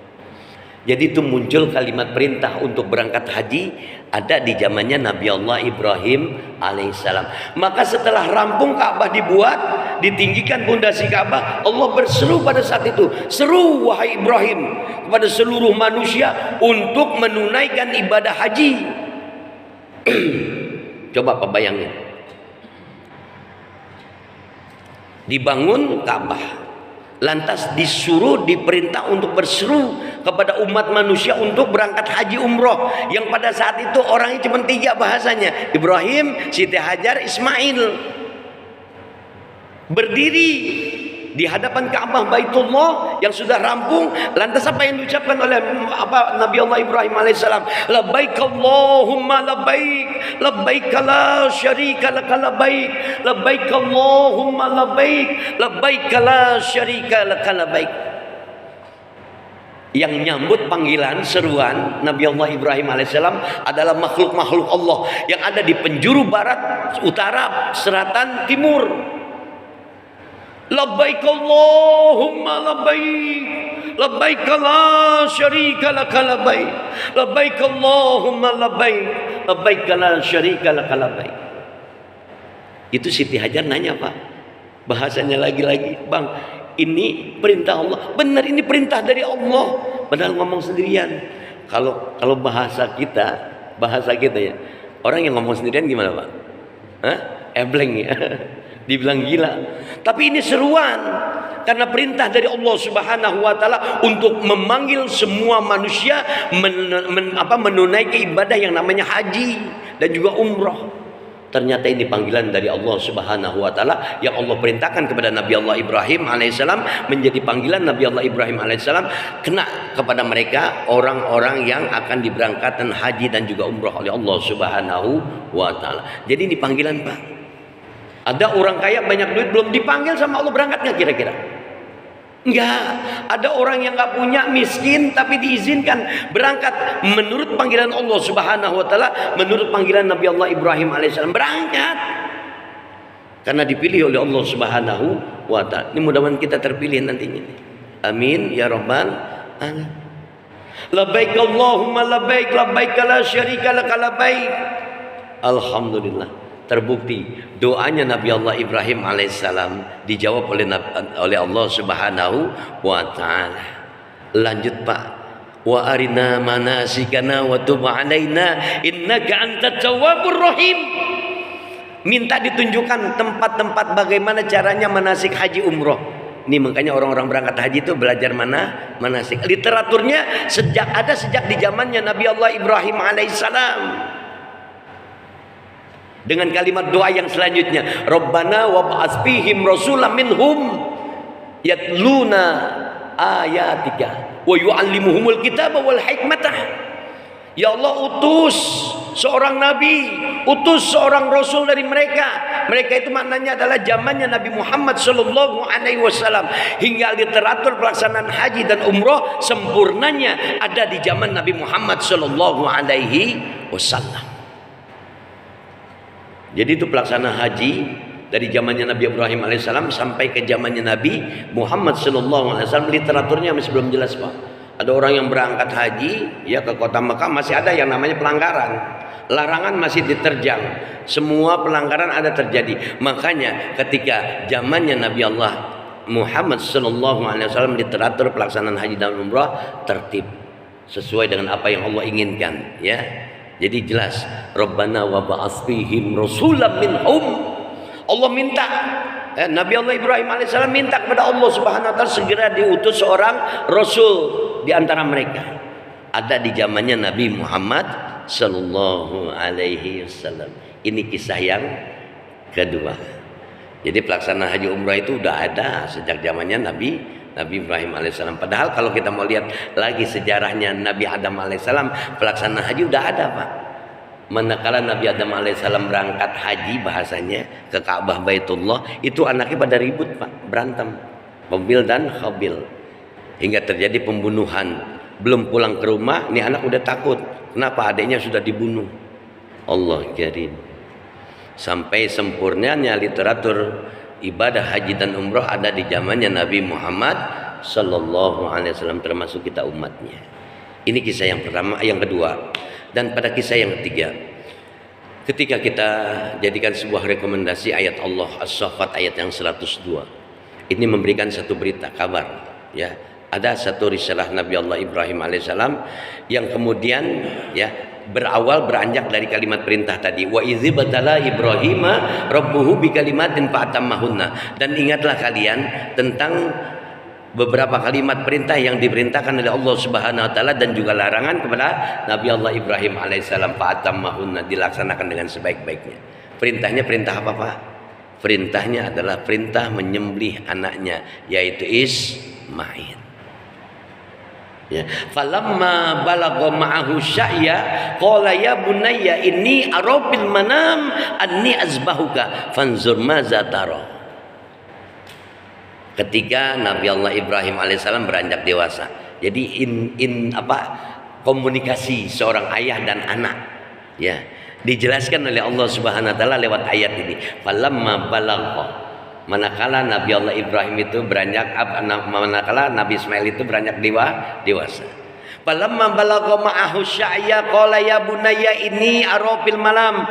Jadi itu muncul kalimat perintah untuk berangkat haji ada di zamannya Nabi Allah Ibrahim alaihissalam. Maka setelah rampung Ka'bah dibuat, ditinggikan pondasi Ka'bah, Allah berseru pada saat itu, seru wahai Ibrahim kepada seluruh manusia untuk menunaikan ibadah haji. Coba Pak bayangin, dibangun Ka'bah, lantas disuruh, diperintah untuk berseru kepada umat manusia untuk berangkat haji umroh, yang pada saat itu orangnya cuma 3 bahasanya, Ibrahim, Siti Hajar, Ismail. Berdiri di hadapan Ka'bah Baitullah yang sudah rampung, lantas apa yang diucapkan oleh Nabi Allah Ibrahim alaihissalam? Labbaik Allahumma labbaik, labbaik la syarika laka labbaik, labbaik Allahumma labbaik, labbaik la syarika laka labbaik. Yang nyambut panggilan seruan Nabi Allah Ibrahim alaihissalam adalah makhluk-makhluk Allah yang ada di penjuru barat, utara, selatan, timur. Labbaik Allahumma labbaik, labbaik la syarika laka labbaik, labbaik Allahumma labbaik, labbaik la syarika laka labbaik. Itu Siti Hajar nanya, Pak, bahasanya lagi-lagi, Bang, ini perintah Allah, benar ini perintah dari Allah, padahal ngomong sendirian. Kalau bahasa kita bahasa kita ya. Orang yang ngomong sendirian gimana Pak? Hah? Ebleng ya. Dibilang gila. Tapi ini seruan. Karena perintah dari Allah Subhanahu wa taala untuk memanggil semua manusia menunaikan ibadah yang namanya haji dan juga umroh. Ternyata ini panggilan dari Allah Subhanahu wa taala yang Allah perintahkan kepada Nabi Allah Ibrahim alaihissalam, menjadi panggilan Nabi Allah Ibrahim alaihissalam kena kepada mereka orang-orang yang akan diberangkatkan haji dan juga umroh oleh Allah Subhanahu wa taala. Jadi ini panggilan Pak. Ada orang kaya banyak duit belum dipanggil sama Allah, berangkat nggak kira-kira? Enggak. Ada orang yang nggak punya, miskin, tapi diizinkan berangkat menurut panggilan Allah Subhanahu wa taala, menurut panggilan Nabi Allah Ibrahim alaihissalam, berangkat. Karena dipilih oleh Allah Subhanahu wa taala. Ini mudah-mudahan kita terpilih nantinya. Amin ya rabbal alamin. Labbaik Allahumma labbaik, labbaik la syarika lak labbaik. Alhamdulillah. Terbukti doanya Nabi Allah Ibrahim alaihissalam dijawab oleh Allah Subhanahu wa taala. Lanjut Pak. Wa arina manasikana wa tub alaina innaka antat tawwabur rahim. Minta ditunjukkan tempat-tempat bagaimana caranya manasik haji umroh. Ini makanya orang-orang berangkat haji itu belajar manasik. Literaturnya sejak di zamannya Nabi Allah Ibrahim alaihissalam. Dengan kalimat doa yang selanjutnya, Rabbana wab'ats fihim rasulan minhum yatluna ayatika wa yu'allimuhumul kitaba wal hikmata. Ya Allah, utus seorang nabi, utus seorang rasul dari mereka. Mereka itu maknanya adalah zamannya Nabi Muhammad sallallahu alaihi wasallam. Hingga literatur pelaksanaan haji dan umroh sempurnanya ada di zaman Nabi Muhammad sallallahu alaihi wasallam. Jadi itu pelaksanaan haji dari zamannya Nabi Ibrahim alaihissalam sampai ke zamannya Nabi Muhammad sallallahu alaihi wasallam. Literaturnya masih belum jelas Pak. Ada orang yang berangkat haji ya ke kota Mekah, masih ada yang namanya pelanggaran. Larangan masih diterjang. Semua pelanggaran ada terjadi. Makanya ketika zamannya Nabi Allah Muhammad sallallahu alaihi wasallam, literatur pelaksanaan haji dan umrah tertib sesuai dengan apa yang Allah inginkan ya. Jadi jelas, Rabbana wa ba'ats fihim rasulan minhum. Allah minta, Nabi Allah Ibrahim alaihissalam minta kepada Allah Subhanahu wa taala segera diutus seorang rasul di antara mereka. Ada di zamannya Nabi Muhammad sallallahu alaihi wasallam. Ini kisah yang kedua. Jadi pelaksanaan haji umrah itu udah ada sejak zamannya Nabi Ibrahim alaihissalam. Padahal kalau kita mau lihat lagi sejarahnya Nabi Adam alaihissalam, pelaksanaan haji udah ada Pak. Manakala Nabi Adam alaihissalam berangkat haji bahasanya ke Ka'bah Baitullah, itu anaknya pada ribut Pak, berantem, Qabil dan Habil, hingga terjadi pembunuhan. Belum pulang ke rumah, ini anak udah takut. Kenapa? Adiknya sudah dibunuh. Allah karim. Sampai sempurnanya literatur ibadah haji dan umroh ada di zamannya Nabi Muhammad sallallahu alaihi wasallam, termasuk kita umatnya. Ini kisah yang pertama, yang kedua. Dan pada kisah yang ketiga, ketika kita jadikan sebuah rekomendasi ayat Allah As-Saffat ayat yang 102. Ini memberikan satu berita kabar ya. Ada satu risalah Nabi Allah Ibrahim alaihissalam yang kemudian ya berawal beranjak dari kalimat perintah tadi, wa idzibtala Ibrahima rabbuhu bikalimatin fa'atammahunna. Dan ingatlah kalian tentang beberapa kalimat perintah yang diperintahkan oleh Allah Subhanahu wa taala dan juga larangan kepada Nabi Allah Ibrahim alaihissalam, fa'atammahunna, dilaksanakan dengan sebaik-baiknya. Perintahnya perintah apa Pak? Perintahnya adalah perintah menyembelih anaknya, yaitu Ismail. Ya. Falamma balagha ma'ahu sya'ya qala ya bunayya inni ara fil manam anni azbahuka fanzur maza tara. Ketika Nabi Allah Ibrahim alaihissalam beranjak dewasa. Jadi komunikasi seorang ayah dan anak ya dijelaskan oleh Allah Subhanahu wa taala lewat ayat ini. Falamma balagha, manakala Nabi Allah Ibrahim itu beranjak, manakala Nabi Ismail itu beranjak dewasa. Falamma balagha ma'ahu sya'ya qala ya bunayya inni ara fil malam.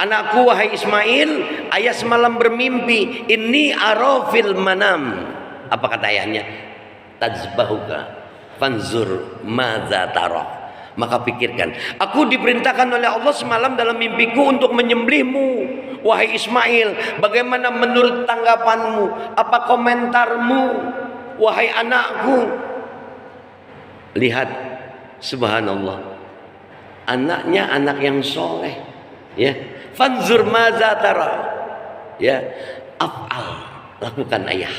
Anakku wahai Ismail, ayah semalam bermimpi, inni ara fil manam. Apa kata ayahnya? Tazbahuka fanzur madza tara. Maka pikirkan, aku diperintahkan oleh Allah semalam dalam mimpiku untuk menyembelihmu, wahai Ismail. Bagaimana menurut tanggapanmu? Apa komentarmu, wahai anakku? Lihat, subhanallah, anaknya anak yang soleh, ya. Fanzur maza tara, ya. Af'al, lakukan ayah.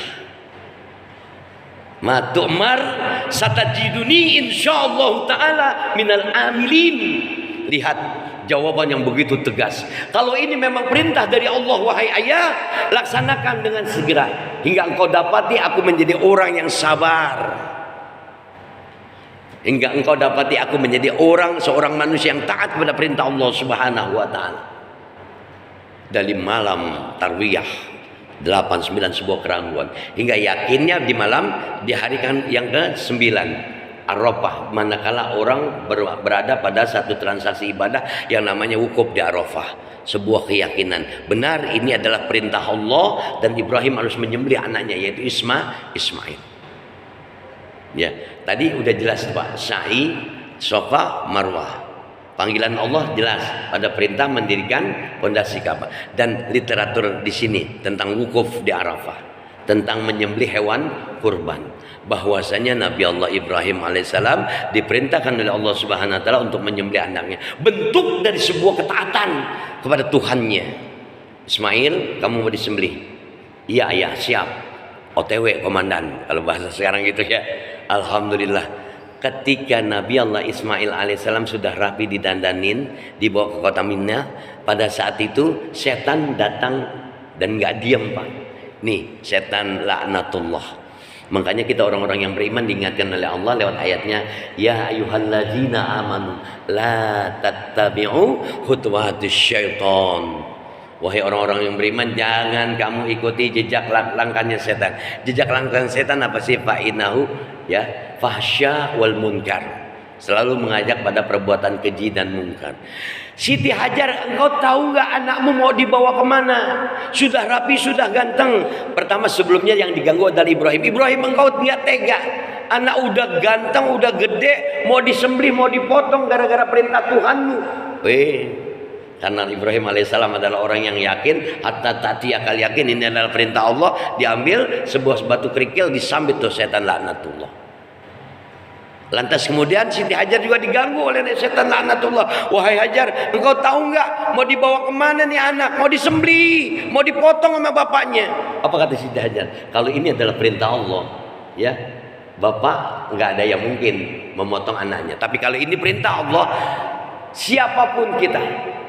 Ma tu'mar satajiduni insyaallah taala minal amilin. Lihat jawaban yang begitu tegas. Kalau ini memang perintah dari Allah, wahai ayah, laksanakan dengan segera hingga engkau dapati aku menjadi orang yang sabar. Hingga engkau dapati aku menjadi seorang manusia yang taat kepada perintah Allah Subhanahu wa taala. Dari malam tarwiyah 8, 9 sebuah keraguan hingga yakinnya di hari yang ke-9 Arafah, manakala orang berada pada satu transaksi ibadah yang namanya wukuf di Arafah. Sebuah keyakinan benar ini adalah perintah Allah dan Ibrahim harus menyembelih anaknya yaitu Ismail. Ya, tadi udah jelas Pak, sa'i, Safa, Marwah. Panggilan Allah jelas pada perintah mendirikan pondasi Ka'bah, dan literatur di sini tentang wukuf di Arafah, tentang menyembelih hewan kurban, bahwasanya Nabi Allah Ibrahim alaihissalam diperintahkan oleh Allah Subhanahu wa taala untuk menyembelih anaknya, bentuk dari sebuah ketaatan kepada Tuhannya. Ismail, kamu mau disembelih? Iya ayah, siap. OTW komandan kalau bahasa sekarang gitu ya. Alhamdulillah, ketika Nabi Allah Ismail alaihissalam sudah rapi didandanin, dibawa ke kota Mina, pada saat itu setan datang dan nggak diam Pak. Nih setan laknatullah. Makanya kita orang-orang yang beriman diingatkan oleh Allah lewat ayatnya, ya ayyuhalladzina amanu la tattabi'u khutuwatis syaitan. Wahai orang-orang yang beriman, jangan kamu ikuti jejak langkahnya setan. Jejak langkah setan apa sih? Fa'inahu, ya, fahsya wal munkar. Selalu mengajak pada perbuatan keji dan munkar. Siti Hajar, engkau tahu nggak anakmu mau dibawa kemana? Sudah rapi, sudah ganteng. Pertama sebelumnya yang diganggu adalah Ibrahim. Ibrahim, engkau nggak tega. Anak udah ganteng, udah gede, mau disembelih, mau dipotong gara-gara perintah Tuhanmu. Karena Ibrahim alaihissalam adalah orang yang yakin, hatta tati akal yakin ini adalah perintah Allah, diambil sebuah batu kerikil, disambit tuh setan laknatullah. Lantas kemudian Siti Hajar juga diganggu oleh setan laknatullah. Wahai Hajar, engkau tahu nggak mau dibawa kemana nih anak? Mau disembelih, mau dipotong sama bapaknya. Apa kata Siti Hajar? Kalau ini adalah perintah Allah, ya, bapak nggak ada yang mungkin memotong anaknya. Tapi kalau ini perintah Allah, siapapun kita,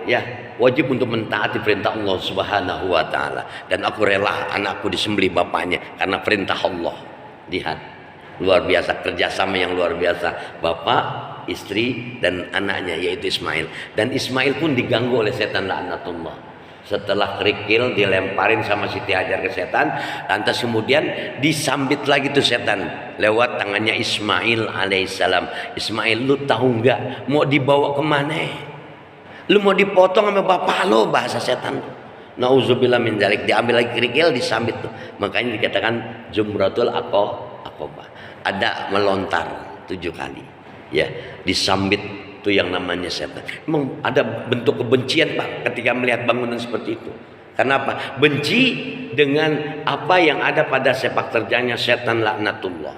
ya, wajib untuk mentaati perintah Allah Subhanahu wa taala. Dan aku rela anakku disembelih bapaknya karena perintah Allah. Lihat, luar biasa kerjasama yang luar biasa bapak, istri dan anaknya yaitu Ismail. Dan Ismail pun diganggu oleh setan laknatullah. Setelah kerikil dilemparin sama Siti Hajar ke setan, lantas kemudian disambit lagi tuh setan lewat tangannya Ismail alaihissalam. Ismail, lu tahu nggak mau dibawa kemana? Lu mau dipotong sama bapak lo, bahasa setan. Nauzubillah min dzalik. Diambil lagi kerikil, disambit tuh. Makanya dikatakan Jumratul Aqabah. Ada melontar 7 kali, ya, disambit itu yang namanya setan. Memang ada bentuk kebencian Pak ketika melihat bangunan seperti itu. Kenapa? Benci dengan apa yang ada pada sepak terjangnya setan laknatullah.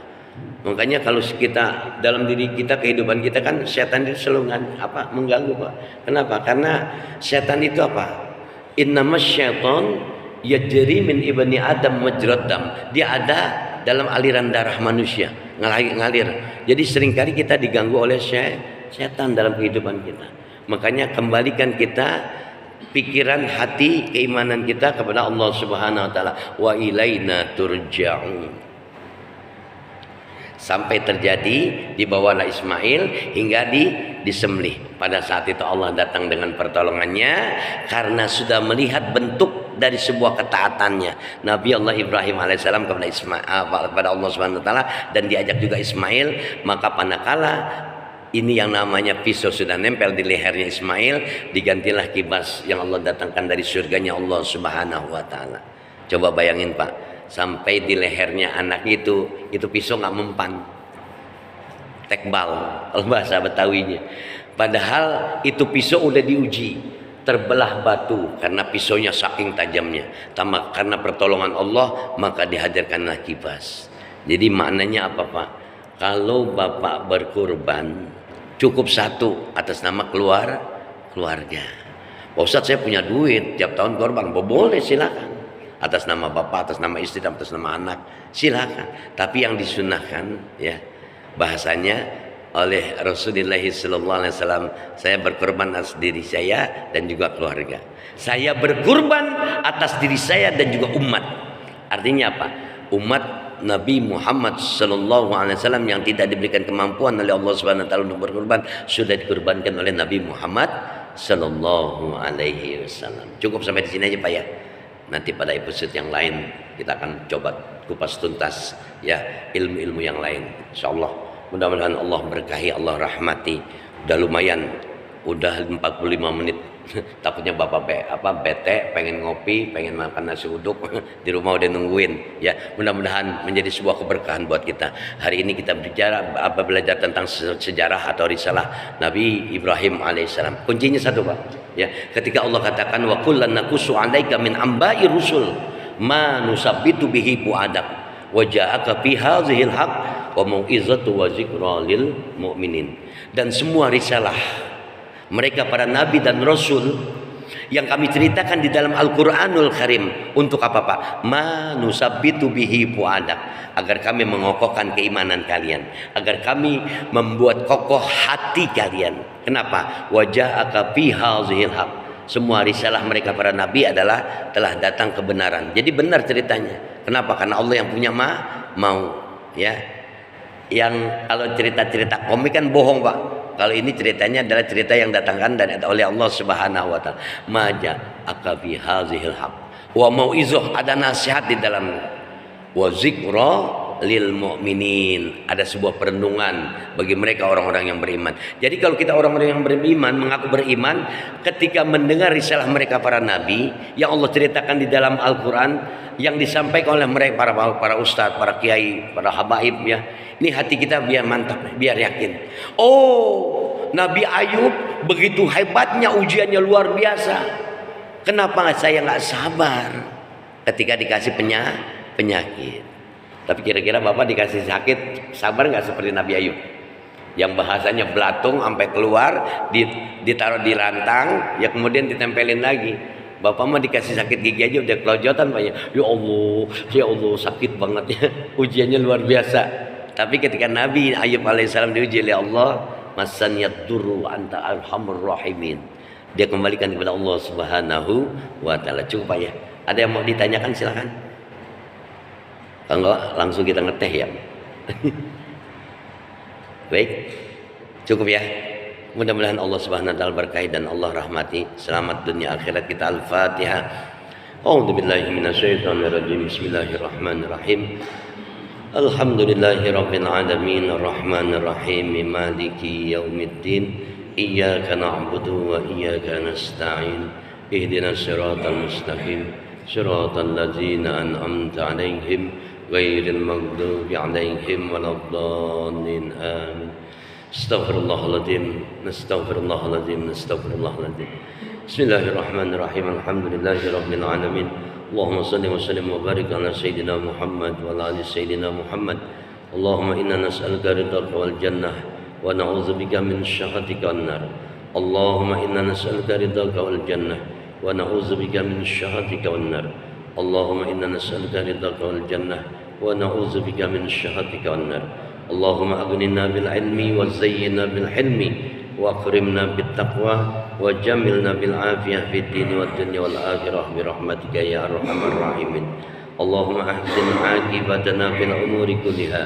Makanya kalau kita dalam diri kita, kehidupan kita kan setan itu selalu mengganggu Pak. Kenapa? Karena setan itu apa? Innamas syaitan yajri min ibni adam majrad dam. Dia ada dalam aliran darah manusia, ngalir. Jadi seringkali kita diganggu oleh setan dalam kehidupan kita. Makanya kembalikan kita pikiran, hati, keimanan kita kepada Allah Subhanahu wa taala. Wa ilaina turja'un. Sampai terjadi dibawalah Ismail hingga disembelih. Pada saat itu Allah datang dengan pertolongannya karena sudah melihat bentuk dari sebuah ketaatannya Nabi Allah Ibrahim alaihissalam kepada Allah Subhanahu wa taala, dan diajak juga Ismail. Maka panakala ini yang namanya pisau sudah nempel di lehernya Ismail, digantilah kibas yang Allah datangkan dari surganya Allah Subhanahu wa taala. Coba bayangin Pak, sampai di lehernya anak itu pisau nggak mempan. tekbal kalau bahasa Betawinya. Padahal itu pisau udah diuji, terbelah batu karena pisaunya saking tajamnya. Karena pertolongan Allah maka dihadirkanlah kipas. Jadi maknanya apa Pak? Kalau Bapak berkurban cukup satu atas nama keluarga. Pak Ustadz saya punya duit tiap tahun korban, boleh silakan. Atas nama bapak, atas nama istri, atas nama anak, silakan. Tapi yang disunahkan ya bahasanya oleh Rasulullah SAW, saya berkorban atas diri saya dan juga keluarga. Saya berkorban atas diri saya dan juga umat. Artinya apa? Umat Nabi Muhammad SAW yang tidak diberikan kemampuan oleh Allah Subhanahu Wa Taala untuk berkorban sudah dikorbankan oleh Nabi Muhammad SAW. Cukup sampai di sini aja Pak ya. Nanti pada episode yang lain kita akan coba kupas tuntas ya ilmu-ilmu yang lain. Insyaallah mudah-mudahan Allah berkahi, Allah rahmati. Udah lumayan, udah 45 menit. Takutnya Bapak bete, pengen ngopi, pengen makan nasi uduk di rumah udah nungguin ya. Mudah-mudahan menjadi sebuah keberkahan buat kita. Hari ini kita belajar tentang sejarah atau risalah Nabi Ibrahim alaihissalam. Kuncinya satu Pak ya, ketika Allah katakan wa kullan naqussu 'alaika min amba'i rusul ma nusabbitu bihi fu'adak wa ja'aka fi hadzihil haq wa mau'izatu wa zikra lil mu'minin. Dan semua risalah mereka para nabi dan rasul yang kami ceritakan di dalam Al-Qur'anul Karim untuk apa Pak? Ma nusabbitu bihi fu'adak, agar kami mengokohkan keimanan kalian, agar kami membuat kokoh hati kalian. Kenapa? Waja'aka fi hadzihil haq. Semua risalah mereka para nabi adalah telah datang kebenaran. Jadi benar ceritanya. Kenapa? Karena Allah yang punya mau ya. Yang kalau cerita-cerita komik kan bohong Pak. Kalau ini ceritanya adalah cerita yang datangkan dan oleh Allah Subhanahu Wa Taala. Maja akabi hazihil haq. Wa mau'izuh, ada nasihat di dalamnya. Wa zikra lil mu'minin, ada sebuah perenungan bagi mereka orang-orang yang beriman. Jadi kalau kita orang-orang yang beriman, mengaku beriman, ketika mendengar risalah mereka para nabi yang Allah ceritakan di dalam Al-Quran, yang disampaikan oleh mereka para ustadz, para kiai, para habaib ya, ini hati kita biar mantap, biar yakin. Oh, Nabi Ayub begitu hebatnya, ujiannya luar biasa. Kenapa saya nggak sabar ketika dikasih penyakit? Tapi kira-kira Bapak dikasih sakit sabar nggak seperti Nabi Ayub yang bahasanya belatung sampai keluar, ditaruh di rantang ya, kemudian ditempelin lagi. Bapak mah dikasih sakit gigi aja udah kelojotan Pak ya. Ya Allah sakit banget ya, ujiannya luar biasa. Tapi ketika Nabi Ayub alaihissalam diuji oleh Allah, masan yadurru anta arhamur rahimin, dia kembalikan kepada Allah Subhanahu Wa Taala. Cukup Pak ya. Ada yang mau ditanyakan silakan. Kalau langsung kita ngeteh ya. Baik, cukup ya. Mudah-mudahan Allah Subhanahu Wa Taala berkahi dan Allah rahmati. Selamat dunia akhirat kita. Al-Fatihah. A'udzubillahi minasyaitonirrajim. Bismillahirrahmanirrahim. Alhamdulillahirabbil alamin arrahmanir rahim maliki yaumiddin iyyaka na'budu wa iyyaka nasta'in ihdinas siratal mustaqim siratal ladzina an'amta 'alaihim ghairil maghdubi 'alaihim waladdallin amin. Astaghfirullahaladzim, astaghfirullahaladzim, astaghfirullahaladzim. Bismillahirrahmanirrahim. Alhamdulillahirabbil alamin. Allahumma salli wa sallim wa barik ala sayyidina Muhammad wa ala ali sayyidina Muhammad. Allahumma inna nas'aluka ridhaka wal jannah wa na'udzubika min syakhatika wan nar. Allahumma inna nas'aluka ridhaka wal jannah wa na'udzubika min syakhatika wan nar. Allahumma inna nas'aluka ridhaka wal jannah wa na'udzubika min syakhatika wan nar. Allahumma aghnina bil ilmi wa zayyinna bil hilmi wa akrimna bit taqwa wa jamilna bil afiyah fid din wad dunya wal akhirah bi rahmatika ya arhamar rahimin. Allahumma ahsin aqibatana fil umuri kulliha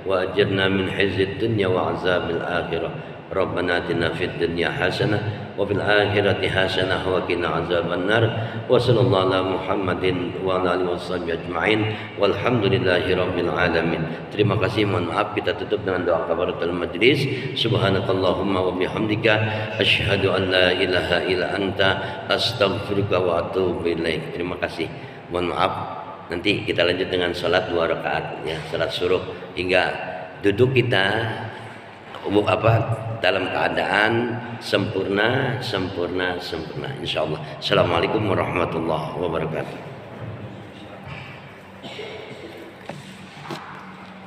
wa ajirna min khizyid dunya wa azabil akhirah. Rabbana atina fid dunya hasanah wa fil akhirati hasanah wa qina azaban nar. Wa sallallahu ala Muhammadin wa ala alihi washabbihi ajmain walhamdulillahi rabbil alamin. Terima kasih, mohon maaf, kita tutup dengan doa kafaratul majlis. Subhanakallahumma wa bihamdika asyhadu an la ilaha illa anta astaghfiruka wa atubu ilaik. Terima kasih, mohon maaf. Nanti kita lanjut dengan salat 2 rakaat ya, salat suruh hingga duduk kita dalam keadaan sempurna insyaallah. Assalamualaikum warahmatullahi wabarakatuh.